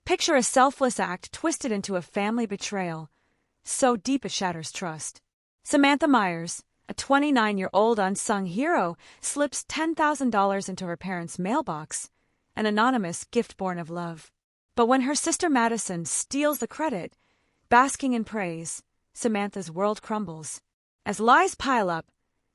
Picture a selfless act twisted into a family betrayal, so deep it shatters trust. Samantha Myers, a 29-year-old unsung hero, slips $10,000 into her parents' mailbox, an anonymous gift born of love. But when her sister Madison steals the credit, basking in praise, Samantha's world crumbles. As lies pile up,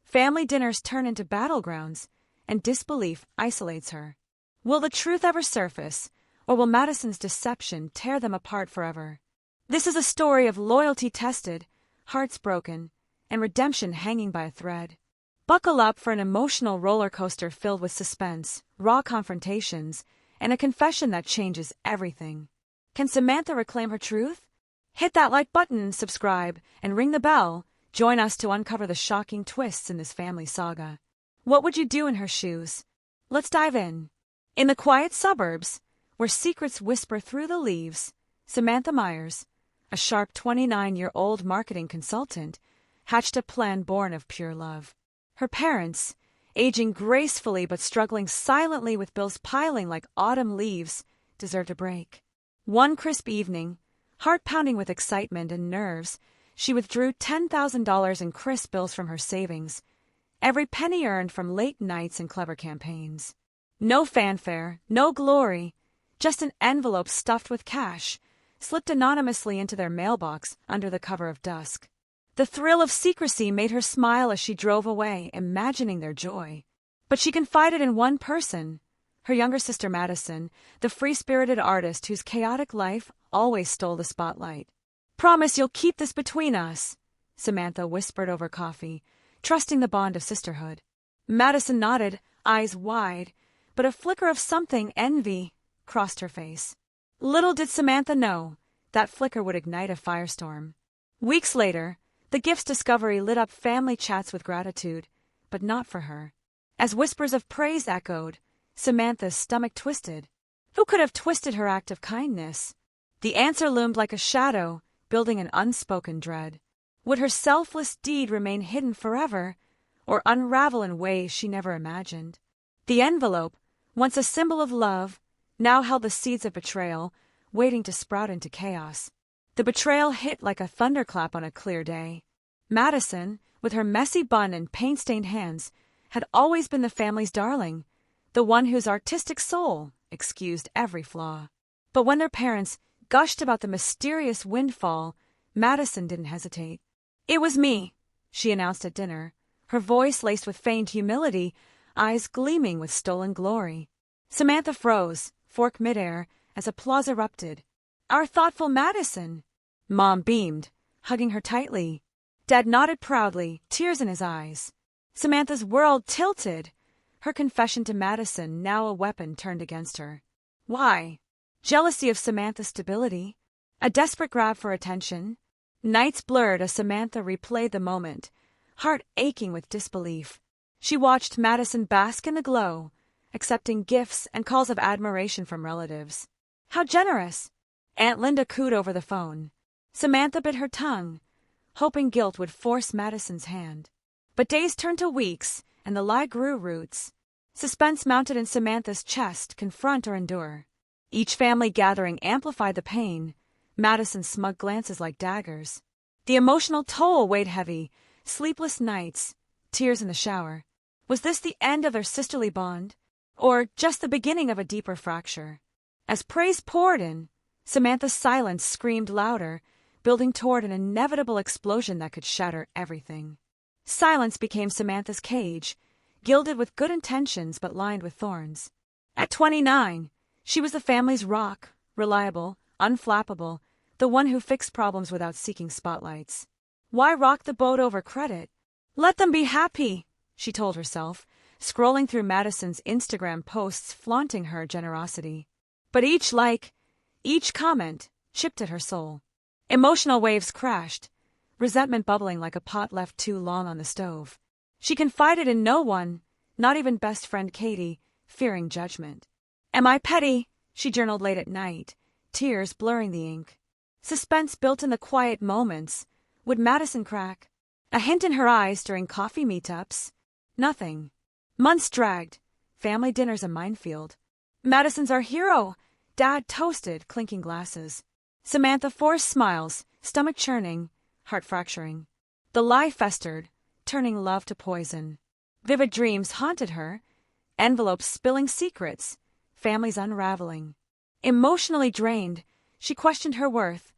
family dinners turn into battlegrounds, and disbelief isolates her. Will the truth ever surface, or will Madison's deception tear them apart forever? This is a story of loyalty tested, hearts broken, and redemption hanging by a thread. Buckle up for an emotional roller coaster filled with suspense, raw confrontations, and a confession that changes everything. Can Samantha reclaim her truth? Hit that like button, subscribe, and ring the bell. Join us to uncover the shocking twists in this family saga. What would you do in her shoes? Let's dive in. In the quiet suburbs, where secrets whisper through the leaves, Samantha Myers, a sharp 29-year-old marketing consultant, hatched a plan born of pure love. Her parents, aging gracefully but struggling silently with bills piling like autumn leaves, deserved a break. One crisp evening, heart-pounding with excitement and nerves, she withdrew $10,000 in crisp bills from her savings, every penny earned from late nights and clever campaigns. No fanfare, no glory, just an envelope stuffed with cash, slipped anonymously into their mailbox under the cover of dusk. The thrill of secrecy made her smile as she drove away, imagining their joy. But she confided in one person, her younger sister Madison, the free-spirited artist whose chaotic life always stole the spotlight. "Promise you'll keep this between us," Samantha whispered over coffee, trusting the bond of sisterhood. Madison nodded, eyes wide, but a flicker of something, envy, crossed her face. Little did Samantha know that flicker would ignite a firestorm. Weeks later, the gift's discovery lit up family chats with gratitude, but not for her. As whispers of praise echoed, Samantha's stomach twisted. Who could have twisted her act of kindness? The answer loomed like a shadow, building an unspoken dread. Would her selfless deed remain hidden forever, or unravel in ways she never imagined? The envelope, once a symbol of love, now held the seeds of betrayal, waiting to sprout into chaos. The betrayal hit like a thunderclap on a clear day. Madison, with her messy bun and paint-stained hands, had always been the family's darling, the one whose artistic soul excused every flaw. But when their parents gushed about the mysterious windfall, Madison didn't hesitate. "It was me," she announced at dinner, her voice laced with feigned humility, eyes gleaming with stolen glory. Samantha froze, fork midair, as applause erupted. "Our thoughtful Madison!" Mom beamed, hugging her tightly. Dad nodded proudly, tears in his eyes. Samantha's world tilted, her confession to Madison now a weapon turned against her. Why? Jealousy of Samantha's stability? A desperate grab for attention? Nights blurred as Samantha replayed the moment, heart aching with disbelief. She watched Madison bask in the glow, accepting gifts and calls of admiration from relatives. How generous! Aunt Linda cooed over the phone. Samantha bit her tongue, hoping guilt would force Madison's hand. But days turned to weeks, and the lie grew roots. Suspense mounted in Samantha's chest, confront or endure. Each family gathering amplified the pain, Madison's smug glances like daggers. The emotional toll weighed heavy, sleepless nights, tears in the shower. Was this the end of their sisterly bond, or just the beginning of a deeper fracture? As praise poured in, Samantha's silence screamed louder, building toward an inevitable explosion that could shatter everything. Silence became Samantha's cage, gilded with good intentions but lined with thorns. At 29, she was the family's rock, reliable, unflappable, the one who fixed problems without seeking spotlights. Why rock the boat over credit? Let them be happy, she told herself, scrolling through Madison's Instagram posts flaunting her generosity. But each like, each comment, chipped at her soul. Emotional waves crashed, resentment bubbling like a pot left too long on the stove. She confided in no one, not even best friend Katie, fearing judgment. "Am I petty?" she journaled late at night, tears blurring the ink. Suspense built in the quiet moments. Would Madison crack? A hint in her eyes during coffee meetups. Nothing. Months dragged. Family dinners a minefield. "Madison's our hero," Dad toasted, clinking glasses. Samantha forced smiles, stomach churning, heart fracturing. The lie festered, turning love to poison. Vivid dreams haunted her, envelopes spilling secrets, families unraveling. Emotionally drained, she questioned her worth,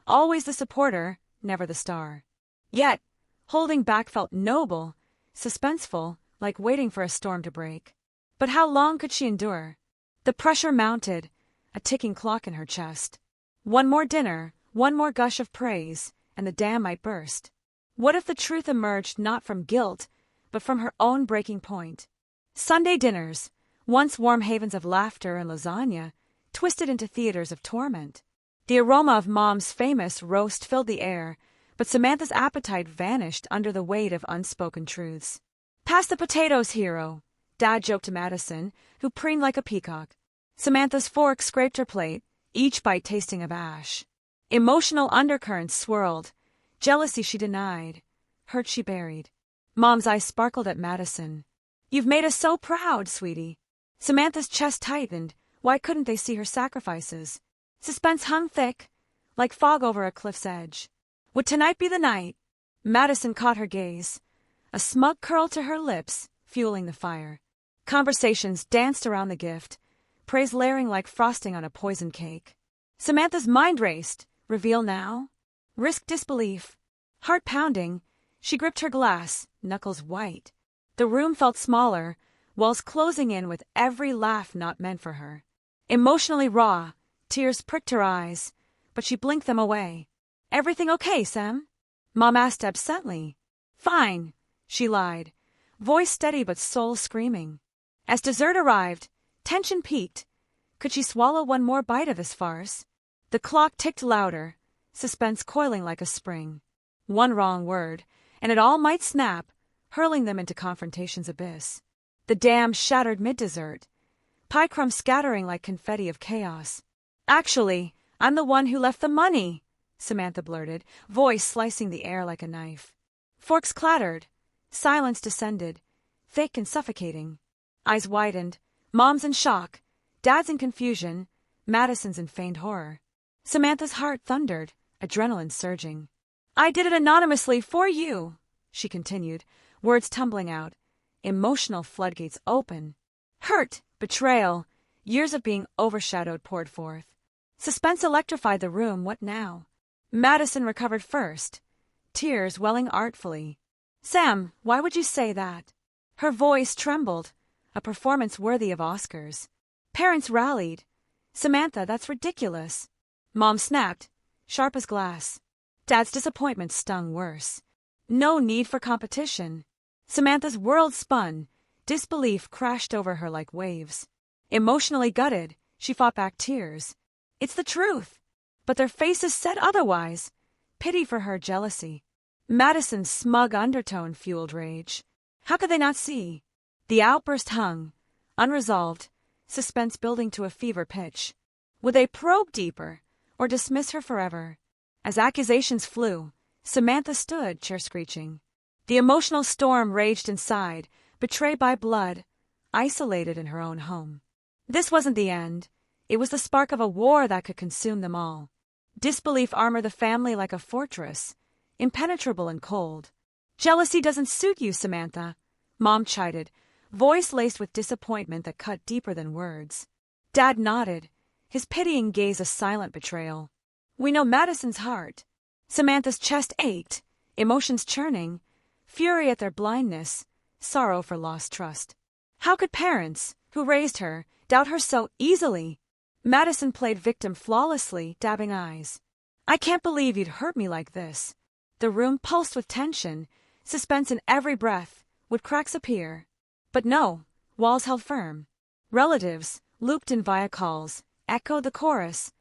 always the supporter, never the star. Yet, holding back felt noble, suspenseful, like waiting for a storm to break. But how long could she endure? The pressure mounted, a ticking clock in her chest. One more dinner, one more gush of praise, and the dam might burst. What if the truth emerged not from guilt, but from her own breaking point? Sunday dinners, once warm havens of laughter and lasagna, twisted into theaters of torment. The aroma of Mom's famous roast filled the air, but Samantha's appetite vanished under the weight of unspoken truths. "Pass the potatoes, hero," Dad joked to Madison, who preened like a peacock. Samantha's fork scraped her plate, each bite tasting of ash. Emotional undercurrents swirled, jealousy she denied, hurt she buried. Mom's eyes sparkled at Madison. "You've made us so proud, sweetie." Samantha's chest tightened. Why couldn't they see her sacrifices? Suspense hung thick, like fog over a cliff's edge. Would tonight be the night? Madison caught her gaze, a smug curl to her lips, fueling the fire. Conversations danced around the gift, praise layering like frosting on a poisoned cake. Samantha's mind raced. Reveal now? Risk disbelief. Heart pounding, she gripped her glass, knuckles white. The room felt smaller, walls closing in with every laugh not meant for her. Emotionally raw, tears pricked her eyes, but she blinked them away. "Everything okay, Sam?" Mom asked absently. "Fine," she lied, voice steady but soul screaming. As dessert arrived, tension peaked. Could she swallow one more bite of this farce? The clock ticked louder, suspense coiling like a spring. One wrong word, and it all might snap, hurling them into confrontation's abyss. The dam shattered mid-dessert, pie crumbs scattering like confetti of chaos. "Actually, I'm the one who left the money," Samantha blurted, voice slicing the air like a knife. Forks clattered. Silence descended, thick and suffocating. Eyes widened. Mom's in shock. Dad's in confusion. Madison's in feigned horror. Samantha's heart thundered, adrenaline surging. "I did it anonymously for you," she continued, words tumbling out, emotional floodgates open. Hurt, betrayal, years of being overshadowed poured forth. Suspense electrified the room. What now? Madison recovered first, tears welling artfully. "Sam, why would you say that?" Her voice trembled, a performance worthy of Oscars. Parents rallied. "Samantha, that's ridiculous." Mom snapped, sharp as glass. Dad's disappointment stung worse. No need for competition. Samantha's world spun. Disbelief crashed over her like waves. Emotionally gutted, she fought back tears. "It's the truth." But their faces said otherwise. Pity for her, jealousy. Madison's smug undertone fueled rage. How could they not see? The outburst hung, unresolved, suspense building to a fever pitch. Would they probe deeper, or dismiss her forever? As accusations flew, Samantha stood, chair screeching. The emotional storm raged inside, betrayed by blood, isolated in her own home. This wasn't the end. It was the spark of a war that could consume them all. Disbelief armored the family like a fortress, impenetrable and cold. "Jealousy doesn't suit you, Samantha," Mom chided, voice laced with disappointment that cut deeper than words. Dad nodded, his pitying gaze a silent betrayal. "We know Madison's heart." Samantha's chest ached, emotions churning, fury at their blindness, sorrow for lost trust. How could parents, who raised her, doubt her so easily? Madison played victim flawlessly, dabbing eyes. "I can't believe you'd hurt me like this." The room pulsed with tension, suspense in every breath. Would cracks appear? But no, walls held firm. Relatives, looped in via calls, echoed the chorus.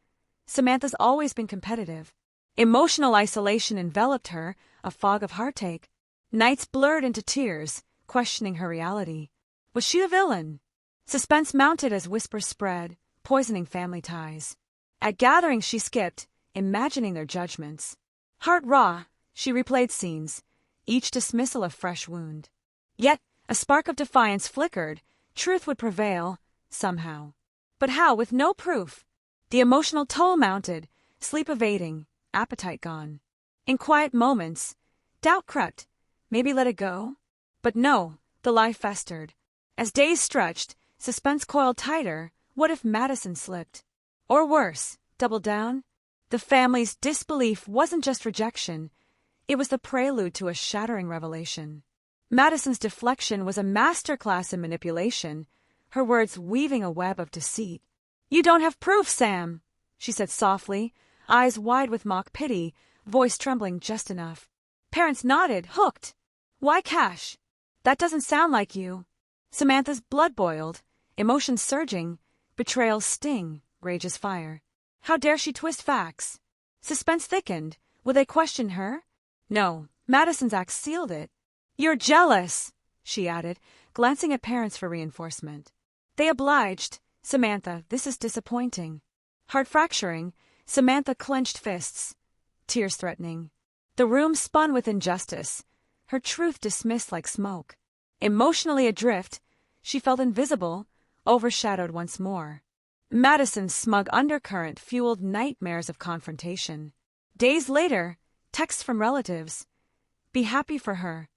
Samantha's always been competitive. Emotional isolation enveloped her, a fog of heartache. Nights blurred into tears, questioning her reality. Was she the villain? Suspense mounted as whispers spread, poisoning family ties. At gatherings she skipped, imagining their judgments. Heart raw, she replayed scenes, each dismissal a fresh wound. Yet, a spark of defiance flickered. Truth would prevail, somehow. But how, with no proof? The emotional toll mounted, sleep evading, appetite gone. In quiet moments, doubt crept. Maybe let it go? But no, the lie festered. As days stretched, suspense coiled tighter. What if Madison slipped? Or worse, doubled down? The family's disbelief wasn't just rejection. It was the prelude to a shattering revelation. Madison's deflection was a masterclass in manipulation, her words weaving a web of deceit. "You don't have proof, Sam," she said softly, eyes wide with mock pity, voice trembling just enough. Parents nodded, hooked. "Why cash? That doesn't sound like you." Samantha's blood boiled, emotions surging, betrayal's sting, rage's fire. How dare she twist facts? Suspense thickened. Would they question her? No, Madison's act sealed it. "You're jealous," she added, glancing at parents for reinforcement. They obliged. "Samantha, this is disappointing." Heart-fracturing, Samantha clenched fists, tears threatening. The room spun with injustice, her truth dismissed like smoke. Emotionally adrift, she felt invisible, overshadowed once more. Madison's smug undercurrent fueled nightmares of confrontation. Days later, texts from relatives. "Be happy for her."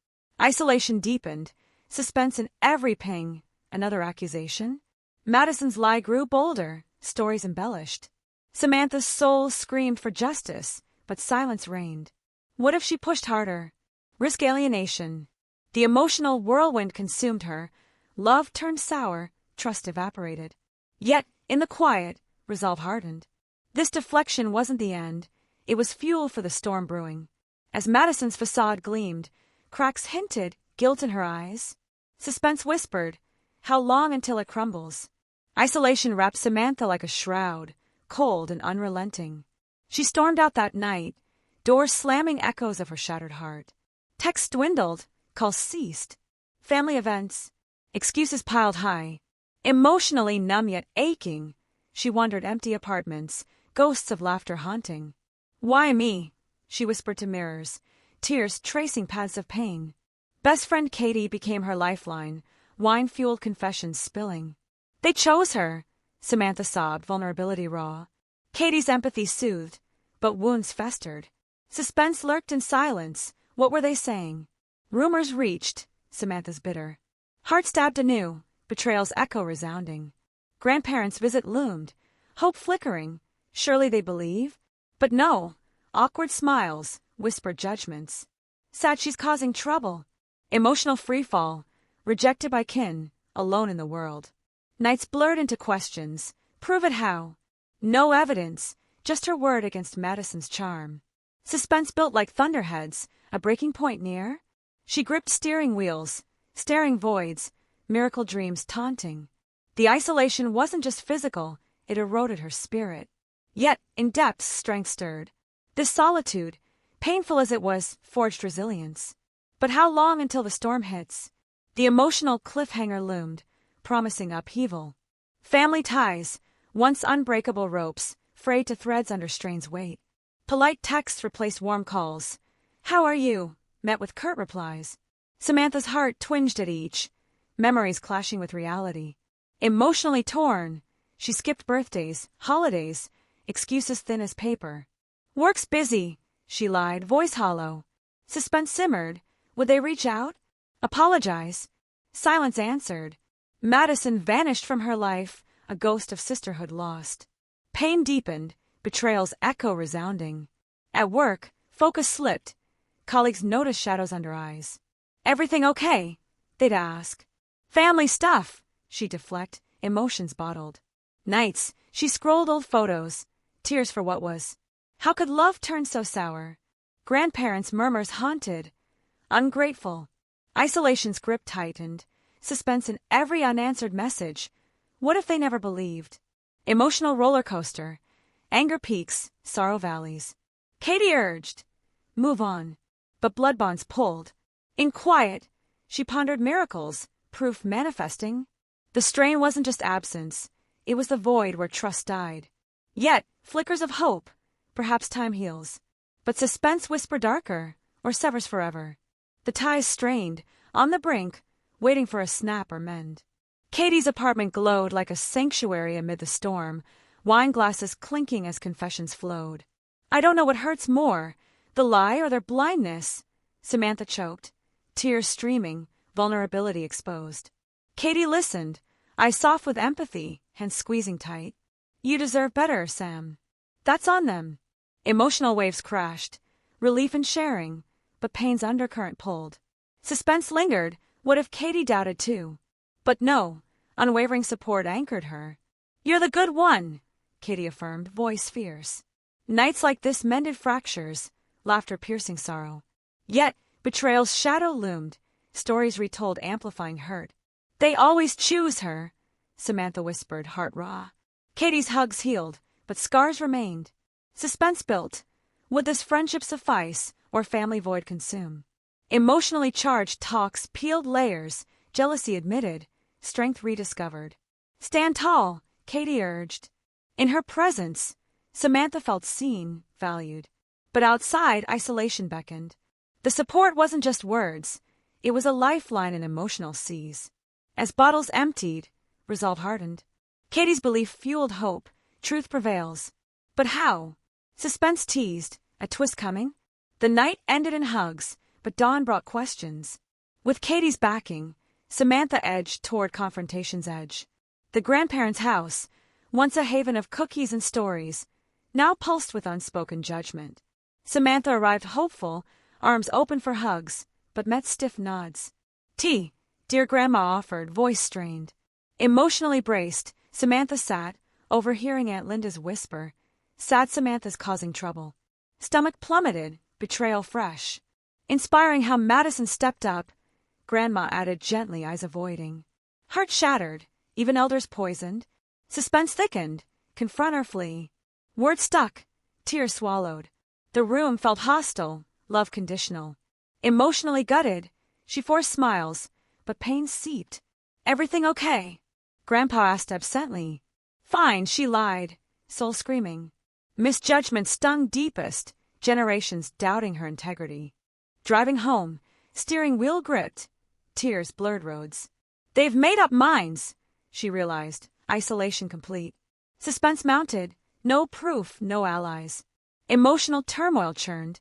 Isolation deepened, suspense in every ping. Another accusation? Madison's lie grew bolder, stories embellished. Samantha's soul screamed for justice, but silence reigned. What if she pushed harder? Risk alienation. The emotional whirlwind consumed her. Love turned sour, trust evaporated. Yet, in the quiet, resolve hardened. This deflection wasn't the end. It was fuel for the storm brewing. As Madison's facade gleamed, cracks hinted, guilt in her eyes. Suspense whispered, "How long until it crumbles?" Isolation wrapped Samantha like a shroud, cold and unrelenting. She stormed out that night, doors slamming echoes of her shattered heart. Texts dwindled, calls ceased. Family events, excuses piled high. Emotionally numb yet aching, she wandered empty apartments, ghosts of laughter haunting. "Why me?" she whispered to mirrors, tears tracing paths of pain. Best friend Katie became her lifeline, wine-fueled confessions spilling. "They chose her," Samantha sobbed, vulnerability raw. Katie's empathy soothed, but wounds festered. Suspense lurked in silence. What were they saying? Rumors reached, Samantha's bitter. Heart stabbed anew, betrayal's echo resounding. Grandparents' visit loomed, hope flickering. Surely they believe? But no, awkward smiles, whispered judgments. Sad she's causing trouble. Emotional freefall, rejected by kin, alone in the world. Nights blurred into questions. Prove it how? No evidence, just her word against Madison's charm. Suspense built like thunderheads, a breaking point near. She gripped steering wheels, staring voids, miracle dreams taunting. The isolation wasn't just physical, it eroded her spirit. Yet, in depths, strength stirred. This solitude, painful as it was, forged resilience. But how long until the storm hits? The emotional cliffhanger loomed, promising upheaval. Family ties, once unbreakable ropes, frayed to threads under strain's weight. Polite texts replaced warm calls. "How are you?" met with curt replies. Samantha's heart twinged at each, memories clashing with reality. Emotionally torn, she skipped birthdays, holidays, excuses thin as paper. "Work's busy," she lied, voice hollow. Suspense simmered. Would they reach out? Apologize? Silence answered. Madison vanished from her life, a ghost of sisterhood lost. Pain deepened, betrayal's echo resounding. At work, focus slipped. Colleagues noticed shadows under eyes. "Everything okay?" they'd ask. "Family stuff," she'd deflect, emotions bottled. Nights, she scrolled old photos, tears for what was. How could love turn so sour? Grandparents' murmurs haunted. Ungrateful. Isolation's grip tightened, suspense in every unanswered message. What if they never believed? Emotional roller coaster. Anger peaks, sorrow valleys. Katie urged, "Move on." But blood bonds pulled. In quiet, she pondered miracles, proof manifesting. The strain wasn't just absence. It was the void where trust died. Yet, flickers of hope. Perhaps time heals. But suspense whispered darker, or severs forever. The ties strained, on the brink, waiting for a snap or mend. Katie's apartment glowed like a sanctuary amid the storm, wine glasses clinking as confessions flowed. I don't know what hurts more, the lie or their blindness, Samantha choked, tears streaming, vulnerability exposed. Katie listened, eyes soft with empathy, hands squeezing tight. You deserve better, Sam. That's on them. Emotional waves crashed, relief in sharing, but pain's undercurrent pulled. Suspense lingered, what if Katie doubted too? But no, unwavering support anchored her. You're the good one, Katie affirmed, voice fierce. Nights like this mended fractures, laughter piercing sorrow. Yet, betrayal's shadow loomed, stories retold amplifying hurt. They always choose her, Samantha whispered, heart raw. Katie's hugs healed, but scars remained. Suspense built. Would this friendship suffice, or family void consume? Emotionally charged talks peeled layers, jealousy admitted, strength rediscovered. Stand tall, Katie urged. In her presence, Samantha felt seen, valued. But outside, isolation beckoned. The support wasn't just words. It was a lifeline in emotional seas. As bottles emptied, resolve hardened. Katie's belief fueled hope. Truth prevails. But how? Suspense teased. A twist coming? The night ended in hugs, but dawn brought questions. With Katie's backing, Samantha edged toward confrontation's edge. The grandparents' house, once a haven of cookies and stories, now pulsed with unspoken judgment. Samantha arrived hopeful, arms open for hugs, but met stiff nods. Tea, dear Grandma offered, voice strained. Emotionally braced, Samantha sat, overhearing Aunt Linda's whisper. Sad Samantha's causing trouble. Stomach plummeted, betrayal fresh. Inspiring how Madison stepped up, Grandma added gently, eyes avoiding. Heart shattered, even elders poisoned. Suspense thickened, confront or flee. Words stuck, tears swallowed. The room felt hostile, love conditional. Emotionally gutted, she forced smiles, but pain seeped. Everything okay? Grandpa asked absently. Fine, she lied, soul screaming. Misjudgment stung deepest, generations doubting her integrity. Driving home, steering wheel gripped, tears blurred roads. They've made up minds, she realized, isolation complete. Suspense mounted, no proof, no allies. Emotional turmoil churned,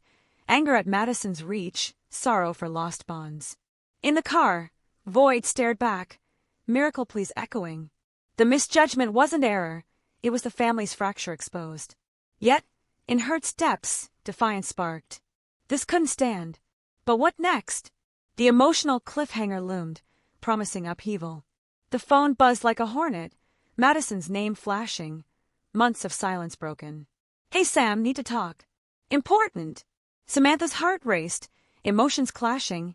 anger at Madison's reach, sorrow for lost bonds. In the car, Void stared back, miracle pleas echoing. The misjudgment wasn't error, it was the family's fracture exposed. Yet, in Hurt's depths, defiance sparked. This couldn't stand. But what next? The emotional cliffhanger loomed, promising upheaval. The phone buzzed like a hornet, Madison's name flashing. Months of silence broken. Hey Sam, need to talk. Important. Samantha's heart raced, emotions clashing.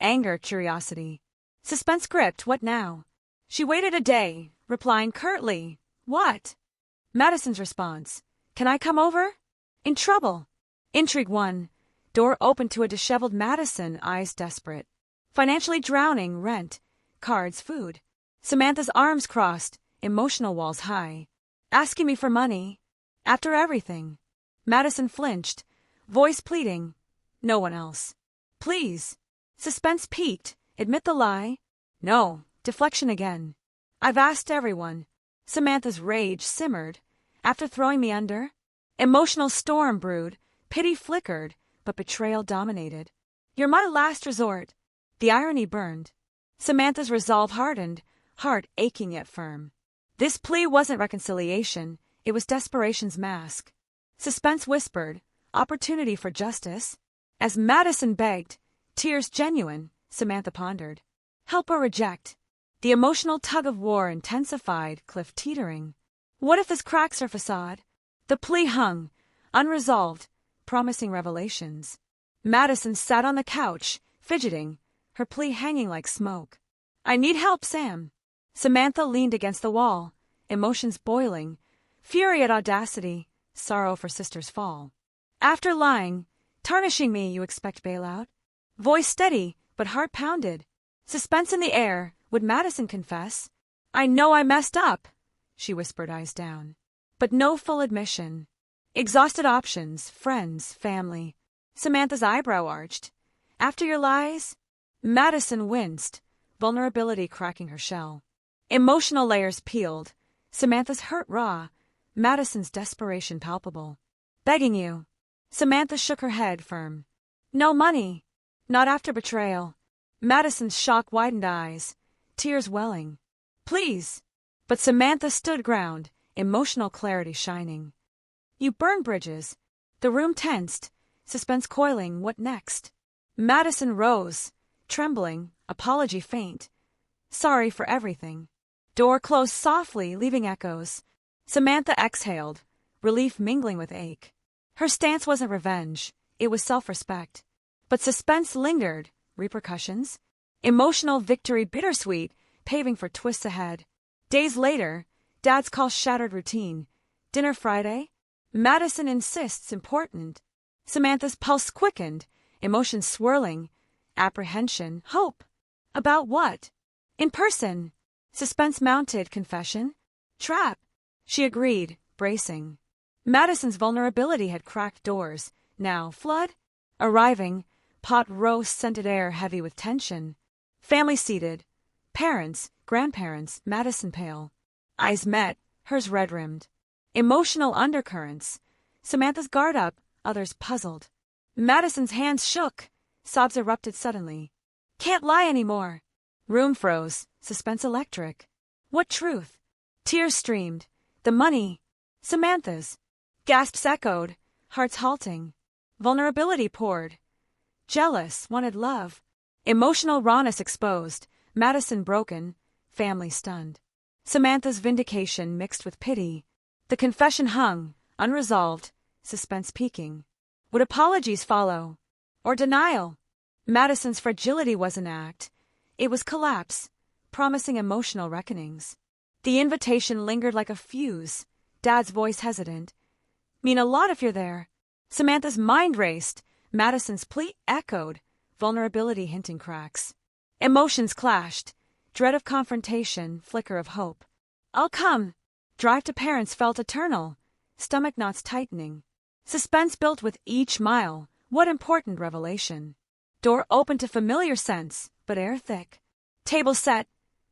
Anger, curiosity. Suspense gripped, what now? She waited a day, replying curtly. What? Madison's response. Can I come over? In trouble. Intrigue won. Door opened to a disheveled Madison, eyes desperate. Financially drowning, rent, cards, food. Samantha's arms crossed, emotional walls high. Asking me for money. After everything. Madison flinched, voice pleading. No one else. Please. Suspense peaked. Admit the lie. No. Deflection again. I've asked everyone. Samantha's rage simmered. After throwing me under? Emotional storm brewed. Pity flickered, but betrayal dominated. You're my last resort. The irony burned. Samantha's resolve hardened, heart aching yet firm. This plea wasn't reconciliation, it was desperation's mask. Suspense whispered, opportunity for justice. As Madison begged, tears genuine, Samantha pondered. Help or reject? The emotional tug-of-war intensified, cliff teetering. What if this cracks her facade? The plea hung, unresolved, promising revelations. Madison sat on the couch, fidgeting, her plea hanging like smoke. I need help, Sam. Samantha leaned against the wall, emotions boiling, fury at audacity, sorrow for sister's fall. After lying, tarnishing me, you expect bailout? Voice steady, but heart pounded. Suspense in the air, would Madison confess? I know I messed up, she whispered, eyes down. But no full admission. Exhausted options, friends, family. Samantha's eyebrow arched. After your lies? Madison winced, vulnerability cracking her shell. Emotional layers peeled. Samantha's hurt raw, Madison's desperation palpable. Begging you. Samantha shook her head firm. No money. Not after betrayal. Madison's shock-widened eyes, tears welling. Please. But Samantha stood ground, emotional clarity shining. You burn bridges. The room tensed, suspense coiling. What next? Madison rose, trembling, apology faint. Sorry for everything. Door closed softly, leaving echoes. Samantha exhaled, relief mingling with ache. Her stance wasn't revenge, it was self-respect. But suspense lingered, repercussions. Emotional victory bittersweet, paving for twists ahead. Days later, Dad's call shattered routine. Dinner Friday? Madison insists important. Samantha's pulse quickened, emotions swirling. Apprehension, hope. About what? In person. Suspense mounted, confession. Trap. She agreed, bracing. Madison's vulnerability had cracked doors. Now, flood? Arriving, pot roast scented air heavy with tension. Family seated. Parents, grandparents, Madison pale. Eyes met, hers red-rimmed. Emotional undercurrents. Samantha's guard up, others puzzled. Madison's hands shook. Sobs erupted suddenly. Can't lie anymore. Room froze, suspense electric. What truth? Tears streamed. The money. Samantha's. Gasps echoed, hearts halting. Vulnerability poured. Jealous, wanted love. Emotional rawness exposed. Madison broken, family stunned. Samantha's vindication mixed with pity. The confession hung, unresolved, suspense peaking. Would apologies follow? Or denial? Madison's fragility was an act. It was collapse, promising emotional reckonings. The invitation lingered like a fuse, Dad's voice hesitant. Mean a lot if you're there. Samantha's mind raced, Madison's plea echoed, vulnerability hinting cracks. Emotions clashed, dread of confrontation, flicker of hope. I'll come. Drive to parents felt eternal, stomach knots tightening. Suspense built with each mile, what important revelation. Door open to familiar scents, but air thick. Table set,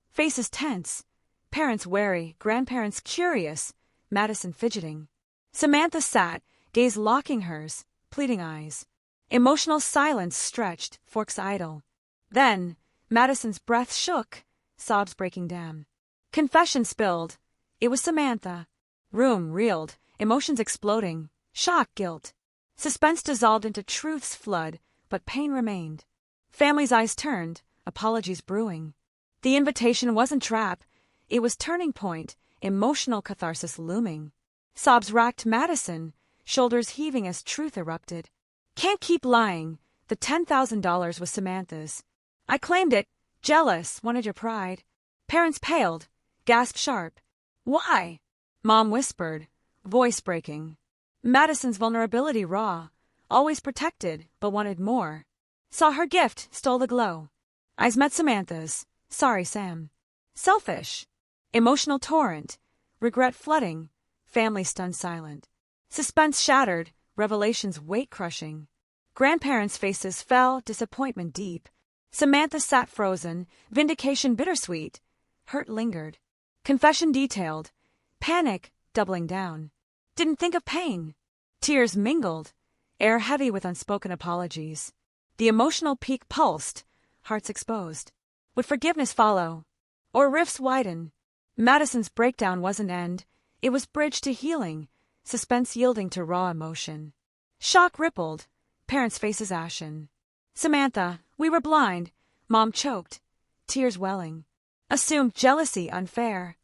faces tense. Parents wary, grandparents curious, Madison fidgeting. Samantha sat, gaze locking hers, pleading eyes. Emotional silence stretched, forks idle. Then, Madison's breath shook, sobs breaking down. Confession spilled. It was Samantha. Room reeled, emotions exploding. Shock, guilt. Suspense dissolved into truth's flood, but pain remained. Family's eyes turned, apologies brewing. The invitation wasn't trap. It was turning point, emotional catharsis looming. Sobs racked Madison, shoulders heaving as truth erupted. Can't keep lying. The $10,000 was Samantha's. I claimed it. Jealous, wanted your pride. Parents paled, gasped sharp. Why? Mom whispered, voice breaking. Madison's vulnerability raw, always protected, but wanted more. Saw her gift, stole the glow. Eyes met Samantha's. Sorry, Sam. Selfish. Emotional torrent. Regret flooding. Family stunned silent. Suspense shattered, revelations weight-crushing. Grandparents' faces fell, disappointment deep. Samantha sat frozen, vindication bittersweet. Hurt lingered. Confession detailed. Panic, doubling down. Didn't think of pain. Tears mingled, air heavy with unspoken apologies. The emotional peak pulsed, hearts exposed. Would forgiveness follow? Or rifts widen? Madison's breakdown wasn't end. It was bridge to healing, suspense yielding to raw emotion. Shock rippled, parents' faces ashen. Samantha, we were blind. Mom choked, tears welling. Assumed jealousy unfair.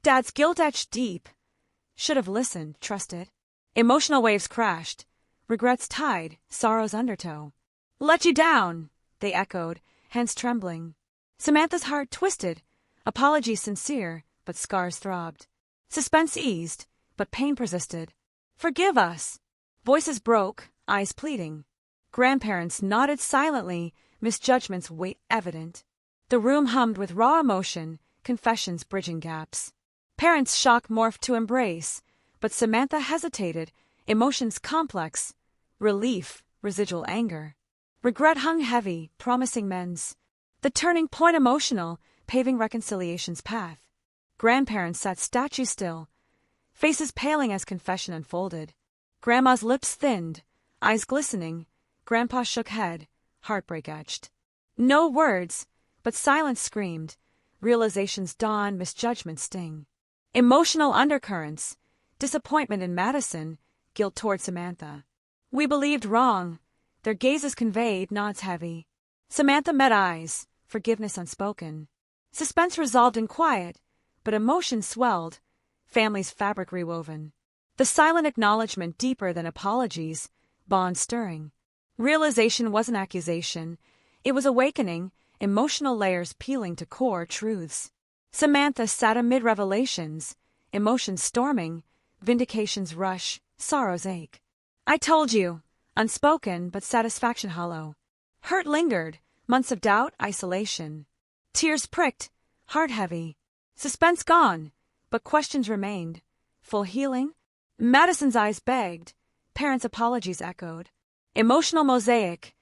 Dad's guilt etched deep. Should have listened, trusted. Emotional waves crashed. Regrets tied, sorrow's undertow. Let you down, they echoed, hands trembling. Samantha's heart twisted, apologies sincere, but scars throbbed. Suspense eased, but pain persisted. Forgive us. Voices broke, eyes pleading. Grandparents nodded silently, misjudgments weight evident. The room hummed with raw emotion, confessions bridging gaps. Parents' shock morphed to embrace, but Samantha hesitated, emotions complex. Relief, residual anger. Regret hung heavy, promising mends. The turning point emotional, paving reconciliation's path. Grandparents sat statue still, faces paling as confession unfolded. Grandma's lips thinned, eyes glistening. Grandpa shook head, heartbreak etched. No words, but silence screamed. Realizations dawn, misjudgment sting. Emotional undercurrents, disappointment in Madison, guilt toward Samantha. We believed wrong. Their gazes conveyed, nods heavy. Samantha met eyes, forgiveness unspoken. Suspense resolved in quiet, but emotion swelled, family's fabric rewoven. The silent acknowledgement deeper than apologies, bond stirring. Realization wasn't accusation, it was awakening, emotional layers peeling to core truths. Samantha sat amid revelations, emotions storming, vindications rush, sorrows ache. I told you, unspoken but satisfaction hollow. Hurt lingered, months of doubt, isolation. Tears pricked, heart heavy. Suspense gone, but questions remained. Full healing? Madison's eyes begged, parents' apologies echoed. Emotional mosaic,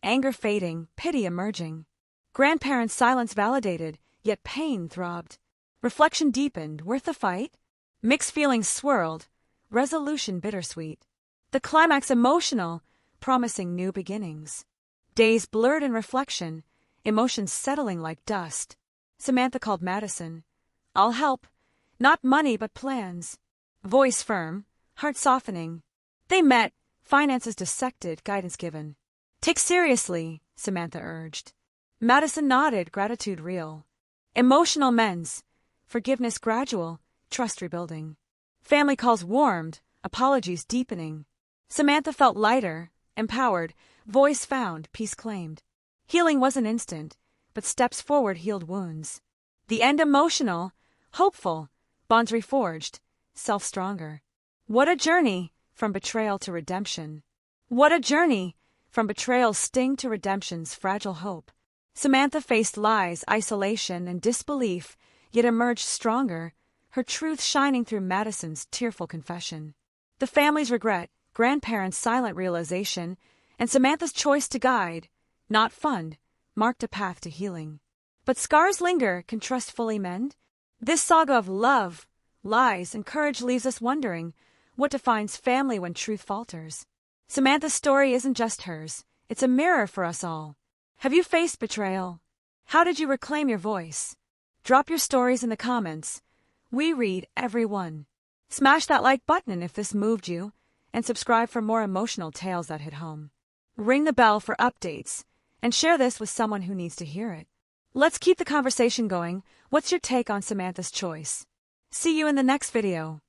anger fading, pity emerging. Grandparents' silence validated, yet pain throbbed. Reflection deepened, worth the fight? Mixed feelings swirled, resolution bittersweet. The climax emotional, promising new beginnings. Days blurred in reflection, emotions settling like dust. Samantha called Madison. I'll help. Not money, but plans. Voice firm, heart softening. They met, finances dissected, guidance given. Take seriously, Samantha urged. Madison nodded, gratitude real. Emotional mends, forgiveness gradual, trust rebuilding. Family calls warmed, apologies deepening. Samantha felt lighter, empowered, voice found, peace claimed. Healing wasn't instant, but steps forward healed wounds. The end emotional, hopeful, bonds reforged, self stronger. What a journey from betrayal to redemption. What a journey from betrayal's sting to redemption's fragile hope. Samantha faced lies, isolation, and disbelief, yet emerged stronger, her truth shining through Madison's tearful confession. The family's regret, grandparents' silent realization, and Samantha's choice to guide, not fund, marked a path to healing. But scars linger, can trust fully mend? This saga of love, lies, and courage leaves us wondering, what defines family when truth falters? Samantha's story isn't just hers, it's a mirror for us all. Have you faced betrayal? How did you reclaim your voice? Drop your stories in the comments. We read every one. Smash that like button if this moved you, and subscribe for more emotional tales that hit home. Ring the bell for updates, and share this with someone who needs to hear it. Let's keep the conversation going. What's your take on Samantha's choice? See you in the next video.